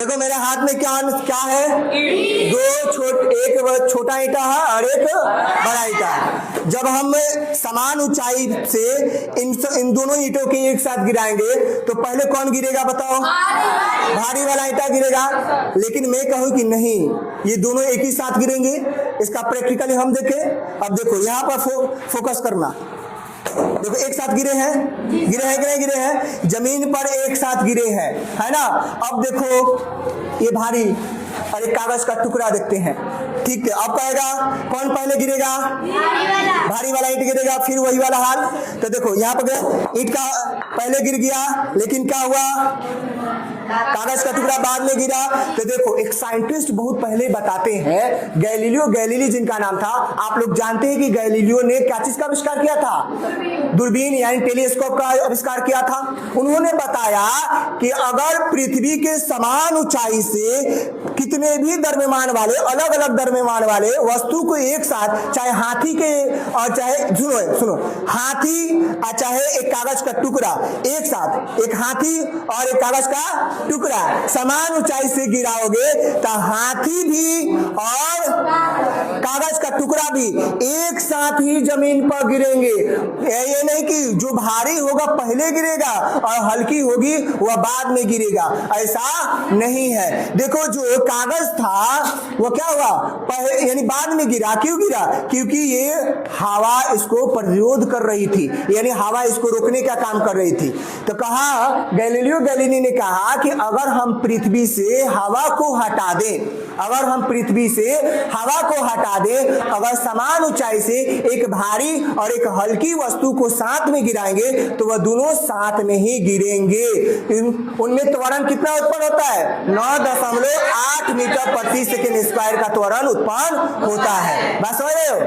देखो मेरे हाथ में क्या क्या है, एक छोटा ईंटा है और एक बड़ा ईंटा है। जब हम समान ऊंचाई से इन दोनों ईंटों के एक साथ गिराएंगे तो पहले कौन गिरेगा बताओ? भारी वाला ईंटा गिरेगा। लेकिन मैं कहूं कि नहीं, ये दोनों एक ही साथ गिरेंगे। इसका प्रैक्टिकली हम देखें। अब देखो यहाँ पर फोकस करना। देखो एक साथ गिरे हैं कि नहीं गिरे हैं? जमीन पर एक साथ गिरे हैं, है ना। अब देखो ये भारी और एक कागज का टुकड़ा देखते हैं, ठीक है। अब कहेगा कौन पहले गिरेगा? भारी वाला ईंट गिरेगा, फिर वही वाला हाल। तो देखो यहाँ पर ईंट का पहले गिर गया, लेकिन क्या हुआ? कागज का टुकड़ा बाद में गिरा। तो देखो एक साइंटिस्ट बहुत पहले बताते हैं, गैलीलियो गैलीली जिनका नाम था, आप लोग जानते हैं कि गैलीलियो ने क्या चीज का आविष्कार किया था? दूरबीन यानी टेलीस्कोप का आविष्कार किया था। उन्होंने बताया कि अगर पृथ्वी के समान ऊंचाई से कितने भी द्रव्यमान वाले, अलग अलग द्रव्यमान वाले वस्तु को एक साथ, चाहे हाथी के और चाहे सुनो हाथी और चाहे एक कागज का टुकड़ा एक साथ, एक हाथी और एक कागज का टुकड़ा समान ऊंचाई से गिराओगे तो हाथी भी और कागज का टुकड़ा भी एक साथ ही जमीन पर गिरेंगे। ये नहीं कि जो भारी होगा पहले गिरेगा और हल्की होगी वह बाद में गिरेगा, ऐसा नहीं है। देखो जो कागज था वो क्या हुआ? पहले यानी बाद में गिरा। क्यों गिरा? क्योंकि ये हवा इसको प्रतिरोध कर रही थी, यानी हवा इसको रोकने का काम कर रही थी। तो कहा गैलीलियो गैलीली ने कहा कि अगर हम पृथ्वी से हवा को हटा दें, अगर समान ऊंचाई से एक भारी और एक हल्की वस्तु को साथ में गिराएंगे तो वह दोनों साथ में ही गिरेंगे। उनमें त्वरण कितना उत्पन्न होता है? 9.8 मीटर प्रति सेकंड स्क्वायर का त्वरण उत्पन्न होता है। बस समझ रहे हो?